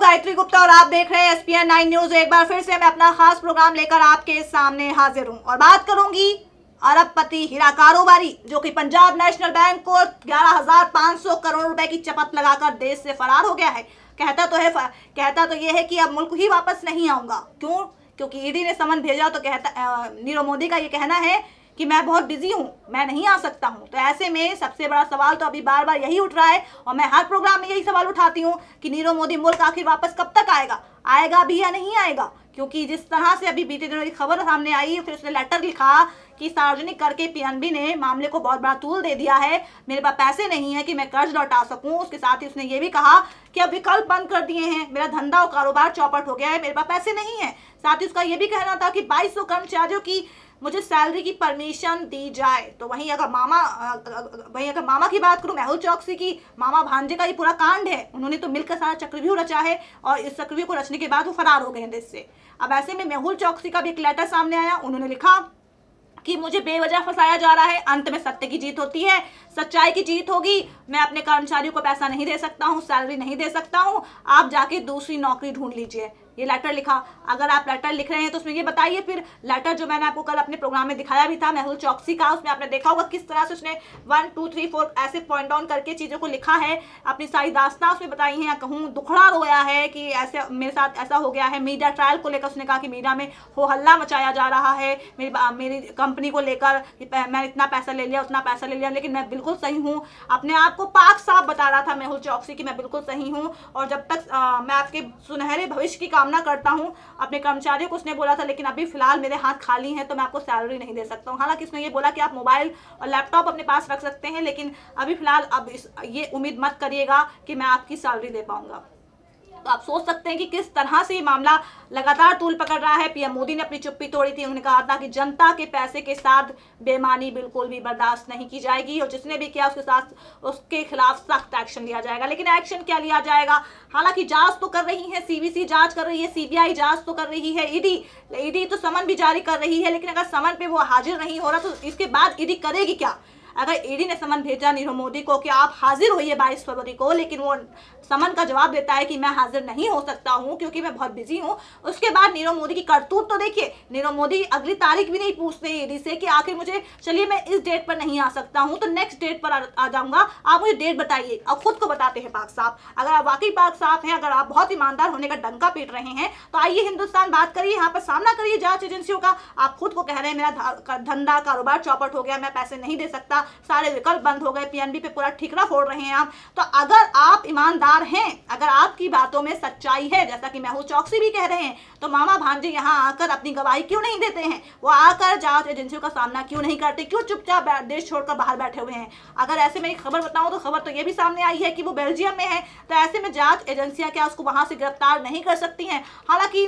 गायत्री गुप्ता और आप देख रहे हैं SPN 9 न्यूज। एक बार फिर से मैं अपना खास प्रोग्राम लेकर आपके सामने हाजिर हूं और बात करूंगी अरबपति हीरा कारोबारी जो कि पंजाब नेशनल बैंक को 11,500 करोड़ रुपए की चपत लगाकर देश से फरार हो गया है। कहता तो ये है कि अब मुल्क ही वापस नहीं आऊंगा। क्यों? क्योंकि ईडी ने समन भेजा। तो नीरव मोदी का ये कहना है कि मैं बहुत बिजी हूँ, मैं नहीं आ सकता हूँ। तो ऐसे में सबसे बड़ा सवाल तो अभी बार बार यही उठ रहा है और मैं हर प्रोग्राम में यही सवाल उठाती हूँ कि नीरव मोदी मुल्क आखिर वापस कब तक आएगा भी या नहीं आएगा। क्योंकि जिस तरह से अभी बीते दिनों की खबर सामने आई, फिर उसने लेटर लिखा कि सार्वजनिक करके PNB ने मामले को बहुत बड़ा तूल दे दिया है, मेरे पास पैसे नहीं है कि मैं कर्ज लौटा सकूं। उसके साथ ही उसने ये भी कहा कि अब विकल्प बंद कर दिए हैं, मेरा धंधा और कारोबार चौपट हो गया है, मेरे पास पैसे नहीं है। साथ ही उसका ये भी कहना था कि 2200 कर्मचारियों की मुझे सैलरी की परमिशन दी जाए। तो वहीं अगर मामा की बात करूं, मेहुल चौकसी की मामा भांजे का ये पूरा कांड है। उन्होंने तो मिलकर सारा चक्रव्यूह रचा है और इस चक्रव्यूह को रचने के बाद वो फरार हो गए हैं देश से। अब ऐसे में मेहुल चौकसी का भी एक लेटर सामने आया। उन्होंने लिखा कि मुझे बेवजह फंसाया जा रहा है, अंत में सत्य की जीत होती है, सच्चाई की जीत होगी। मैं अपने कर्मचारियों को पैसा नहीं दे सकता हूँ, सैलरी नहीं दे सकता हूँ, आप जाके दूसरी नौकरी ढूंढ लीजिए। ये लेटर लिखा। अगर आप लेटर लिख रहे हैं तो उसमें ये बताइए, फिर लेटर जो मैंने आपको कल अपने प्रोग्राम में दिखाया भी था मेहुल चौकसी का, उसमें आपने देखा होगा किस तरह से उसने 1 2 3 4 ऐसे पॉइंट डाउन करके चीज़ों को लिखा है, अपनी सारी दास्तां उसमें बताई हैं। कहूँ दुखड़ा रोया है कि ऐसे मेरे साथ ऐसा हो गया है। मीडिया ट्रायल को लेकर उसने कहा कि मीडिया में हो हल्ला मचाया जा रहा है मेरी कंपनी को लेकर, मैंने इतना पैसा ले लिया, उतना पैसा ले लिया, लेकिन मैं बिल्कुल सही हूँ। अपने आप को पाक साफ बता रहा था मेहुल चौकसी कि मैं बिल्कुल सही हूँ और जब तक मैं आपके सुनहरे भविष्य की कामना करता हूँ। अपने कर्मचारियों को उसने बोला था, लेकिन अभी फिलहाल मेरे हाथ खाली हैं तो मैं आपको सैलरी नहीं दे सकता हूँ। हालांकि उसने ये बोला कि आप मोबाइल और लैपटॉप अपने पास रख सकते हैं, लेकिन अभी फिलहाल ये उम्मीद मत करिएगा कि मैं आपकी सैलरी दे पाऊंगा। तो आप सोच सकते हैं कि किस तरह से ये मामला लगातार तूल पकड़ रहा है। PM मोदी ने अपनी चुप्पी तोड़ी थी। उन्होंने कहा था कि जनता के पैसे के साथ बेईमानी बिल्कुल भी बर्दाश्त नहीं की जाएगी और जिसने भी किया उसके खिलाफ सख्त एक्शन लिया जाएगा। लेकिन एक्शन क्या लिया जाएगा? हालांकि जांच तो कर रही है, CBC जांच कर रही है, CBI जांच तो कर रही है, ईडी तो समन भी जारी कर रही है। लेकिन अगर समन पे वो हाजिर नहीं हो रहा तो इसके बाद ईडी करेगी क्या? अगर ईडी ने समन भेजा नीरव मोदी को कि आप हाजिर होइए 22 फरवरी को, लेकिन वो समन का जवाब देता है कि मैं हाजिर नहीं हो सकता हूं क्योंकि मैं बहुत बिजी हूं, उसके बाद नीरव मोदी की करतूत तो देखिए। नीरव मोदी अगली तारीख भी नहीं पूछते ईडी से कि आखिर मुझे, चलिए मैं इस डेट पर नहीं आ सकता हूं तो नेक्स्ट डेट पर आ जाऊंगा, आप मुझे डेट बताइए। और खुद को बताते हैं पाक साफ। अगर आप वाकई पाक साफ हैं, अगर आप बहुत ईमानदार होने का डंका पीट रहे हैं तो आइए हिंदुस्तान बात करिए, यहाँ पर सामना करिए जांच एजेंसियों का। आप खुद को कह रहे हैं मेरा धंधा कारोबार चौपट हो गया, मैं पैसे नहीं दे सकता, सारे विकल्प बंद हो गए, PNB पे पूरा ठिकरा फोड़ रहे हैं आप। तो अगर आप ईमानदार हैं, अगर आपकी बातों में सच्चाई है, जैसा कि मेहुल चौकसी भी कह रहे हैं, तो मामा भांजे यहाँ आकर अपनी गवाही क्यों नहीं देते हैं? वो आकर जांच एजेंसियों का सामना क्यों नहीं करते? क्यों चुपचाप देश छोड़कर बाहर बैठे हुए हैं? अगर ऐसे में एक खबर बताऊं तो खबर तो ये भी सामने आई है कि वो बेल्जियम में है। तो ऐसे में जांच एजेंसियां क्या उसको वहां से गिरफ्तार नहीं कर सकती हैं? हालांकि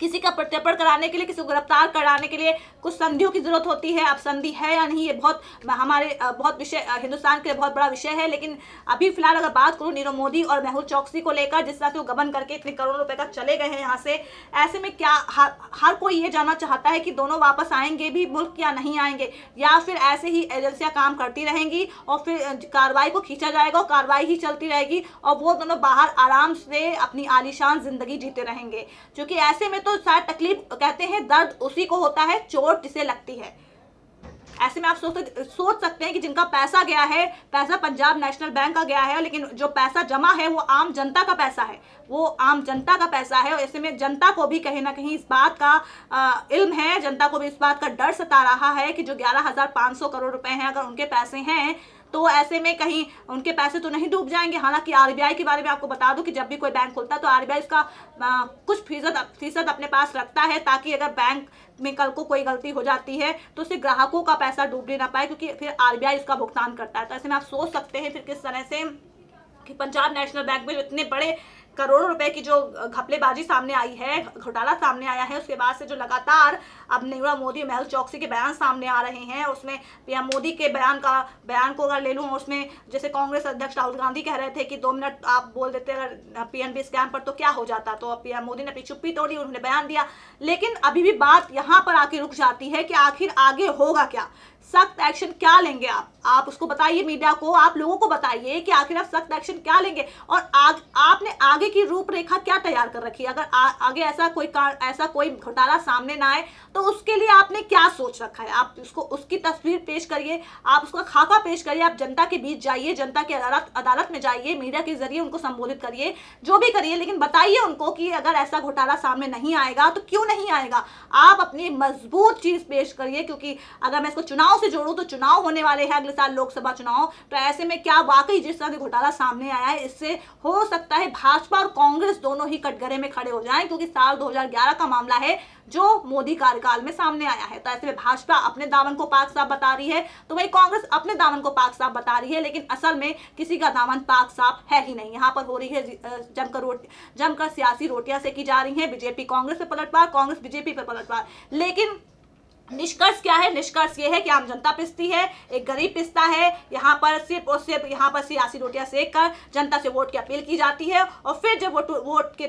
किसी का प्रत्यर्पण कराने के लिए, किसी को गिरफ्तार कराने के लिए कुछ संधियों की जरूरत होती है। अब संधि है या नहीं, ये बहुत विषय, हिंदुस्तान के लिए बहुत बड़ा विषय है। लेकिन अभी फिलहाल अगर बात करूँ नीरव मोदी और मेहुल चौकसी को लेकर, जिस तरह से वो गबन करके इतने करोड़ रुपए का चले गए हैं यहाँ से, ऐसे में क्या हर कोई ये जानना चाहता है कि दोनों वापस आएंगे भी मुल्क या नहीं आएंगे, या फिर ऐसे ही एजेंसियां काम करती रहेंगी और फिर कार्रवाई को खींचा जाएगा और कार्रवाई ही चलती रहेगी और वो दोनों बाहर आराम से अपनी आलीशान जिंदगी जीते रहेंगे। क्योंकि ऐसे में तो शायद तकलीफ, कहते हैं दर्द उसी को होता है चोट जिसे लगती है। ऐसे में आप सोच सकते हैं कि जिनका पैसा गया है, पैसा पंजाब नेशनल बैंक का गया है, लेकिन जो पैसा जमा है वो आम जनता का पैसा है, वो आम जनता का पैसा है। और ऐसे में जनता को भी कहीं ना कहीं इस बात का इल्म है, जनता को भी इस बात का डर सता रहा है कि जो 11,500 करोड़ रुपए हैं, अगर उनके पैसे हैं तो ऐसे में कहीं उनके पैसे तो नहीं डूब जाएंगे। हालांकि RBI के बारे में आपको बता दूं कि जब भी कोई बैंक खुलता है तो RBI इसका कुछ फीसद अपने पास रखता है, ताकि अगर बैंक में कल को कोई गलती हो जाती है तो उससे ग्राहकों का पैसा डूबने ना पाए, क्योंकि फिर RBI इसका भुगतान करता है। तो ऐसे में आप सोच सकते हैं फिर किस तरह से कि पंजाब नेशनल बैंक में इतने बड़े करोड़ों रुपए की जो घपलेबाजी सामने आई है, घोटाला सामने आया है, उसके बाद से जो लगातार अब नीरव मोदी मेहुल चौकसी के बयान सामने आ रहे हैं, उसमें PM मोदी के बयान को अगर ले लूँ, उसमें जैसे कांग्रेस अध्यक्ष राहुल गांधी कह रहे थे कि 2 मिनट आप बोल देते अगर PNB स्कैम पर तो क्या हो जाता, तो PM मोदी ने अपनी चुप्पी तोड़ी, उन्होंने बयान दिया। लेकिन अभी भी बात यहाँ पर आके रुक जाती है कि आखिर आगे होगा क्या, सख्त एक्शन क्या लेंगे आप उसको बताइए, मीडिया को, आप लोगों को बताइए कि आखिर आप सख्त एक्शन क्या लेंगे और आपने आगे आगे की रूपरेखा क्या तैयार कर रखी है? अगर आगे ऐसा कोई घोटाला सामने ना आए तो उसके लिए आपने क्या सोच रखा है? आप उसकी तस्वीर पेश करिए, आप उसका खाका पेश करिए, आप जनता के बीच जाइए, जनता की अदालत में जाइए, मीडिया के जरिए उनको संबोधित करिए, जो भी करिए, लेकिन बताइए उनको कि अगर ऐसा घोटाला सामने नहीं आएगा तो क्यों नहीं आएगा। आप अपनी मजबूत चीज पेश करिए, क्योंकि अगर मैं इसको चुनाव से जोड़ूं तो चुनाव होने वाले हैं अगले साल, लोकसभा चुनाव। तो ऐसे में क्या वाकई जिस तरह से घोटाला सामने आया है, इससे हो सकता है भाजपा और कांग्रेस दोनों ही कटघरे में खड़े हो जाएं, क्योंकि साल 2011 का मामला है जो मोदी कार्यकाल में सामने आया है। तो ऐसे में भाजपा अपने दामन को पाक साफ बता रही है, तो वही कांग्रेस अपने दामन को पाक साफ बता रही है, लेकिन असल में किसी का दामन पाक साफ है ही नहीं। यहाँ पर हो रही है जमकर सियासी रोटियां सेकी जा रही हैं, बीजेपी कांग्रेस पे पलटवार, कांग्रेस बीजेपी पे पलटवार। लेकिन निष्कर्ष क्या है? निष्कर्ष ये है कि आम जनता पिसती है, एक गरीब पिसता है। यहाँ पर सिर्फ और सिर्फ यहाँ पर सियासी रोटियां सेक कर जनता से वोट की अपील की जाती है, और फिर जब वोट की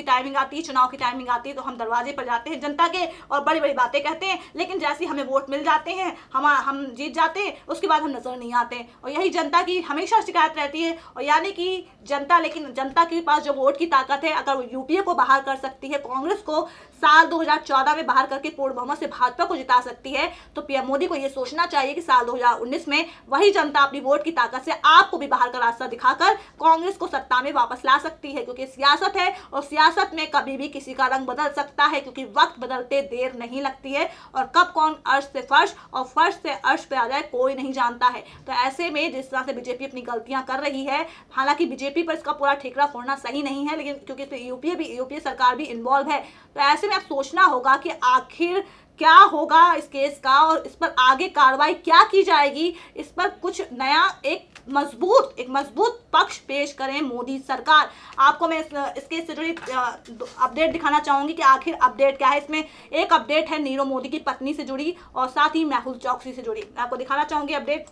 टाइमिंग आती है, चुनाव की टाइमिंग आती है, तो हम दरवाजे पर जाते हैं जनता के और बड़ी बड़ी बातें कहते हैं, लेकिन जैसे हमें वोट मिल जाते हैं, हम जीत जाते हैं, उसके बाद हम नजर नहीं आते। और यही जनता की हमेशा शिकायत रहती है। और यानी कि जनता के पास जो वोट की ताकत है, अगर वो यूपीए को बाहर कर सकती है, कांग्रेस को साल 2014 में बाहर करके पूर्ण बहुमत से भाजपा को जिता सकती है, तो पीएम मोदी को यह सोचना चाहिए कि साल 2019 में वही जनता अपनी वोट की ताकत से आपको भी बाहर का रास्ता दिखाकर कांग्रेस को सत्ता में वापस ला सकती है। क्योंकि सियासत है, और सियासत में कभी भी किसी का रंग बदल सकता है, क्योंकि वक्त बदलते देर नहीं लगती है, और कब कौन अर्श से फर्श और फर्श से अर्श पे आ जाए कोई नहीं जानता है। तो ऐसे में जिस तरह से बीजेपी अपनी गलतियां कर रही है, हालांकि बीजेपी पर इसका पूरा ठेकरा फोड़ना सही नहीं है, लेकिन क्योंकि इसमें यूपीए सरकार भी इन्वॉल्व है, तो ऐसे में अब सोचना होगा कि आखिर क्या होगा इस केस का, और इस पर आगे कार्रवाई क्या की जाएगी। इस पर कुछ नया एक मजबूत पक्ष पेश करें मोदी सरकार। आपको मैं इस केस से जुड़ी अपडेट दिखाना चाहूंगी कि आखिर अपडेट क्या है। इसमें एक अपडेट है नीरव मोदी की पत्नी से जुड़ी, और साथ ही मेहुल चौकसी से जुड़ी। मैं आपको दिखाना चाहूंगी अपडेट।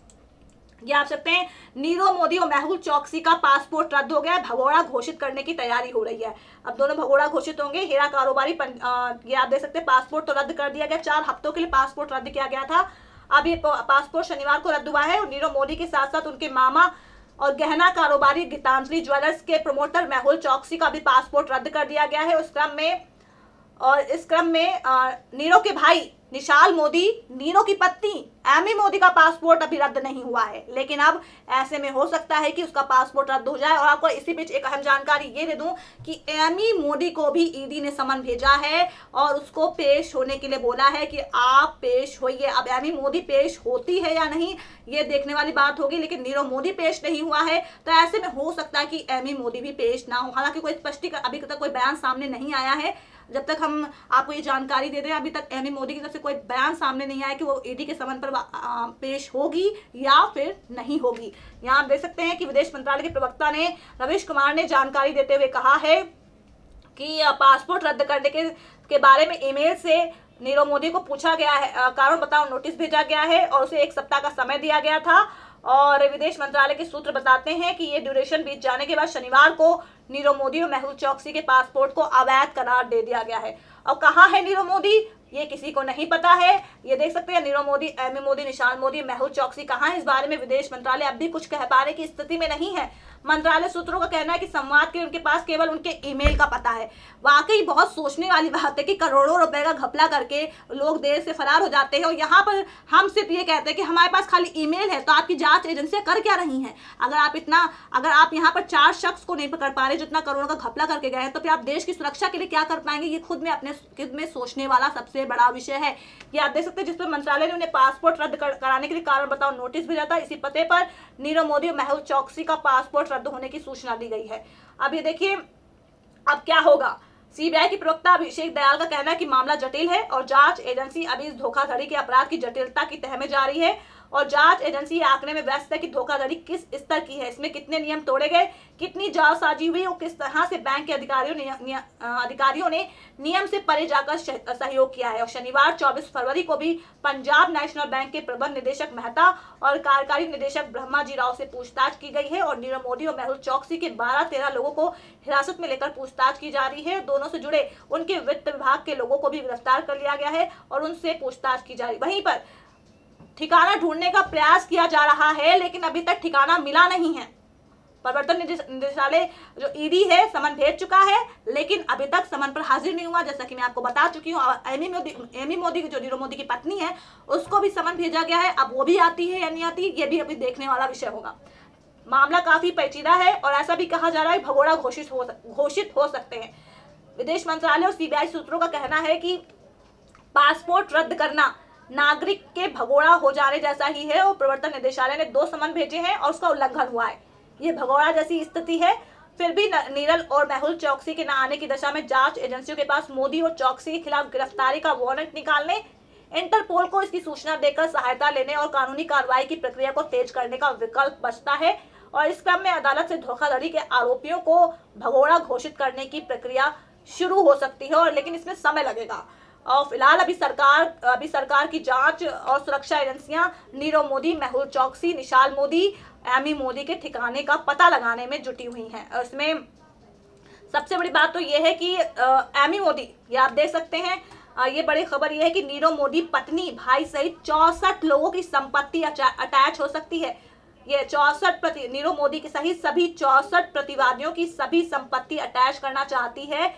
ये आप सकते हैं, नीरव मोदी और मेहुल चौकसी का पासपोर्ट रद्द हो गया, भगोड़ा घोषित करने की तैयारी हो रही है। अब दोनों भगोड़ा घोषित होंगे। हीरा कारोबारी ये आप देख सकते हैं, पासपोर्ट तो रद्द कर दिया गया, 4 हफ्तों के लिए पासपोर्ट रद्द किया गया था। अब ये पासपोर्ट शनिवार को रद्द हुआ है, और नीरव मोदी के साथ साथ उनके मामा और गहना कारोबारी गीतांजलि ज्वेलर्स के प्रमोटर मेहुल चौकसी का भी पासपोर्ट रद्द कर दिया गया है। इस क्रम में नीरव के भाई निशाल मोदी, नीरव की पत्नी एमी मोदी का पासपोर्ट अभी रद्द नहीं हुआ है, लेकिन अब ऐसे में हो सकता है कि उसका पासपोर्ट रद्द हो जाए। और आपको इसी बीच एक अहम जानकारी ये दे दूं कि एमी मोदी को भी ईडी ने समन भेजा है, और उसको पेश होने के लिए बोला है कि आप पेश होइए। अब एमी मोदी पेश होती है या नहीं, ये देखने वाली बात होगी, लेकिन नीरव मोदी पेश नहीं हुआ है, तो ऐसे में हो सकता है कि एमी मोदी भी पेश ना हो। हालांकि कोई स्पष्टीकरण अभी तक कोई बयान सामने नहीं आया है। जब तक हम आपको ये जानकारी दे दें, अभी तक एमी मोदी की तरफ से कोई बयान सामने नहीं आया कि वो ईडी के समन पर पेश होगी या फिर नहीं होगी। यहाँ आप देख सकते हैं कि विदेश मंत्रालय के प्रवक्ता ने रवीश कुमार ने जानकारी देते हुए कहा है कि पासपोर्ट रद्द करने के बारे में ईमेल से नीरव मोदी को पूछा गया है, कारण बताओ नोटिस भेजा गया है, और उसे 1 सप्ताह का समय दिया गया था। और विदेश मंत्रालय के सूत्र बताते हैं कि ये ड्यूरेशन बीत जाने के बाद शनिवार को नीरव मोदी और मेहुल चौकसी के पासपोर्ट को अवैध करार दे दिया गया है। अब कहाँ है नीरव मोदी, ये किसी को नहीं पता है। ये देख सकते हैं नीरव मोदी, एमी मोदी, निशाल मोदी, मेहुल चौकसी कहाँ है, इस बारे में विदेश मंत्रालय अब भी कुछ कह पाने की स्थिति में नहीं है। मंत्रालय सूत्रों का कहना है कि संवाद के उनके पास केवल उनके ईमेल का पता है। वाकई बहुत सोचने वाली बात है कि करोड़ों रुपए का घपला करके लोग देश से फरार हो जाते हैं, और यहाँ पर हम सिर्फ ये कहते हैं कि हमारे पास खाली ईमेल है, तो आपकी जांच एजेंसियां कर क्या रही हैं? अगर आप यहाँ पर 4 शख्स को नहीं पकड़ पा रहे जितना करोड़ों का घपला करके गए हैं, तो फिर आप देश की सुरक्षा के लिए क्या कर पाएंगे? ये खुद में सोचने वाला सबसे बड़ा विषय है। ये आप देख सकते हैं, जिसपर मंत्रालय ने उन्हें पासपोर्ट रद्द कराने के लिए कारण बताओ नोटिस भेजा था। इसी पते पर नीरव मोदी और मेहुल चौकसी का पासपोर्ट रद्द होने की सूचना दी गई है। अब ये देखिए अब क्या होगा। सीबीआई की प्रवक्ता अभिषेक दयाल का कहना है कि मामला जटिल है, और जांच एजेंसी अभी इस धोखाधड़ी के अपराध की जटिलता की तह में जा रही है, और जांच एजेंसी आंकने में व्यस्त है कि धोखाधड़ी किस स्तर की है, इसमें कितने नियम तोड़े गए, कितनी जालसाजी हुई, और किस तरह से बैंक के अधिकारियों ने नियम से परे जाकर सहयोग किया है। और शनिवार 24 फरवरी को भी पंजाब नेशनल बैंक के प्रबंध निदेशक मेहता और कार्यकारी निदेशक ब्रह्माजी राव से पूछताछ की गई है, और नीरव मोदी और मेहुल चौकसी के 12-13 लोगों को हिरासत में लेकर पूछताछ की जा रही है। दोनों से जुड़े उनके वित्त विभाग के लोगों को भी गिरफ्तार कर लिया गया है, और उनसे पूछताछ की जा रही। वहीं पर ठिकाना ढूंढने का प्रयास किया जा रहा है, लेकिन अभी तक ठिकाना मिला नहीं है। प्रवर्तन निदेशालय जो ईडी है समन भेज चुका है, लेकिन अभी तक समन पर हाजिर नहीं हुआ। जैसा कि मैं आपको बता चुकी हूँ, एमी मोदी जो नीरव मोदी की पत्नी है उसको भी समन भेजा गया है। अब वो भी आती है या नहीं आती, ये भी अभी देखने वाला विषय होगा। मामला काफी पेचीदा है और ऐसा भी कहा जा रहा है भगोड़ा घोषित हो सकते हैं। विदेश मंत्रालय और सीबीआई सूत्रों का कहना है कि पासपोर्ट रद्द करना नागरिक के भगोड़ा हो जाने जैसा ही है और प्रवर्तन निदेशालय ने 2 समन भेजे हैं और उसका उल्लंघन हुआ है। ये भगोड़ा जैसी स्थिति है। फिर भी नीरल और मेहुल चौकसी के न आने की दशा में जांच एजेंसियों के पास मोदी और चौकसी के खिलाफ गिरफ्तारी का वारंट निकालने, इंटरपोल को इसकी सूचना देकर सहायता लेने और कानूनी कार्रवाई की प्रक्रिया को तेज करने का विकल्प बचता है। और इस क्रम में अदालत से धोखाधड़ी के आरोपियों को भगोड़ा घोषित करने की प्रक्रिया शुरू हो सकती है, और लेकिन इसमें समय लगेगा। और फिलहाल अभी सरकार की जांच और सुरक्षा एजेंसियां नीरव मोदी, मेहुल चौकसी, निशाल मोदी, एमी मोदी के ठिकाने का पता लगाने में जुटी हुई हैं। और इसमें सबसे बड़ी बात तो ये है कि एमी मोदी, ये आप देख सकते हैं, ये बड़ी खबर ये है कि नीरव मोदी पत्नी, भाई सहित 64 लोगों की संपत्ति अटैच हो सकती है। ये 64 नीरव मोदी की सहित सभी 64 प्रतिवादियों की सभी संपत्ति अटैच करना चाहती है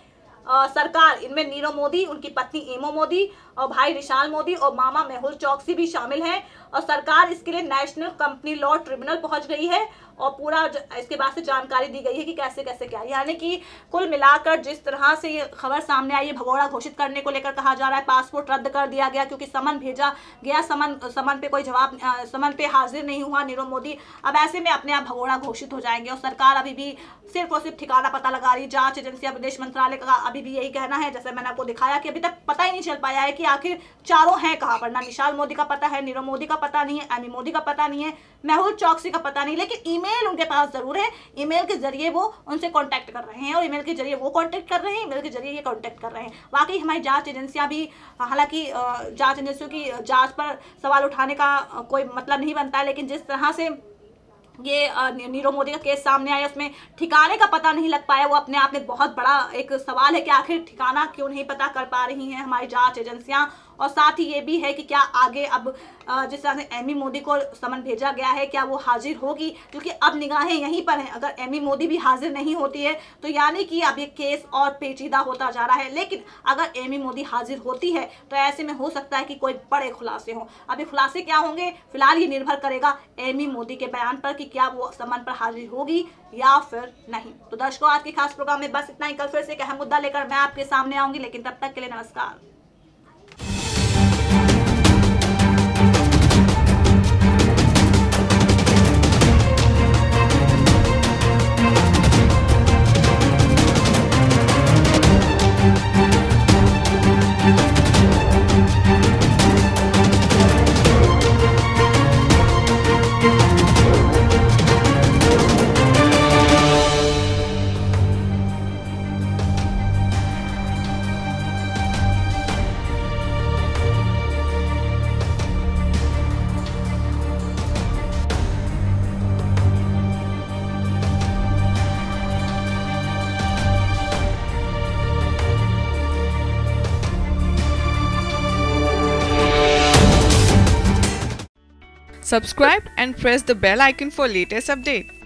सरकार। इनमें नीरव मोदी, उनकी पत्नी एमो मोदी और भाई निशाल मोदी और मामा मेहुल चौकसी भी शामिल हैं। और सरकार इसके लिए नेशनल कंपनी लॉ ट्रिब्यूनल पहुंच गई है और पूरा इसके बाद से जानकारी दी गई है कि कैसे कैसे क्या, यानी कि कुल मिलाकर जिस तरह से ये खबर सामने आई है, भगोड़ा घोषित करने को लेकर कहा जा रहा है पासपोर्ट रद्द कर दिया गया क्योंकि समन भेजा गया, समन पे कोई जवाब, समन पे हाजिर नहीं हुआ नीरव मोदी। अब ऐसे में अपने आप भगोड़ा घोषित हो जाएंगे और सरकार अभी भी सिर्फ और सिर्फ ठिकाना पता लगा रही। जांच एजेंसियां, विदेश मंत्रालय का अभी भी यही कहना है, जैसे मैंने आपको दिखाया कि अभी तक पता ही नहीं चल पाया है कि आखिर चारों हैं कहाँ पर। ना निशाल मोदी का पता है, नीरव मोदी का पता नहीं है, एमी मोदी का पता नहीं है, मेहुल चौकसी का पता नहीं, लेकिन ईमेल उनके पास जरूर है। ईमेल के जरिए वो उनसे कांटेक्ट कर रहे हैं और ईमेल के जरिए वो कांटेक्ट कर रहे हैं, ईमेल के जरिए ये कांटेक्ट कर रहे हैं। वाकई हमारी जांच एजेंसियां भी, हालांकि जांच एजेंसियों की जांच पर सवाल उठाने का कोई मतलब नहीं बनता है, लेकिन जिस तरह से ये नीरव मोदी का केस सामने आया उसमें ठिकाने का पता नहीं लग पाया, वो अपने आप में बहुत बड़ा एक सवाल है कि आखिर ठिकाना क्यों नहीं पता कर पा रही हैं हमारी जांच एजेंसियां। और साथ ही ये भी है कि क्या आगे अब जिस तरह से एमी मोदी को समन भेजा गया है क्या वो हाजिर होगी, क्योंकि अब निगाहें यहीं पर हैं। अगर एमी मोदी भी हाजिर नहीं होती है तो यानी कि अब ये केस और पेचीदा होता जा रहा है, लेकिन अगर एमी मोदी हाजिर होती है तो ऐसे में हो सकता है कि कोई बड़े खुलासे हों। अभी खुलासे क्या होंगे फिलहाल ये निर्भर करेगा एमी मोदी के बयान पर कि क्या वो समन पर हाजिर होगी या फिर नहीं। तो दर्शकों, आज के खास प्रोग्राम में बस इतना ही। कल फिर से एक अहम मुद्दा लेकर मैं आपके सामने आऊंगी, लेकिन तब तक के लिए नमस्कार। Subscribe and press the bell icon for latest update.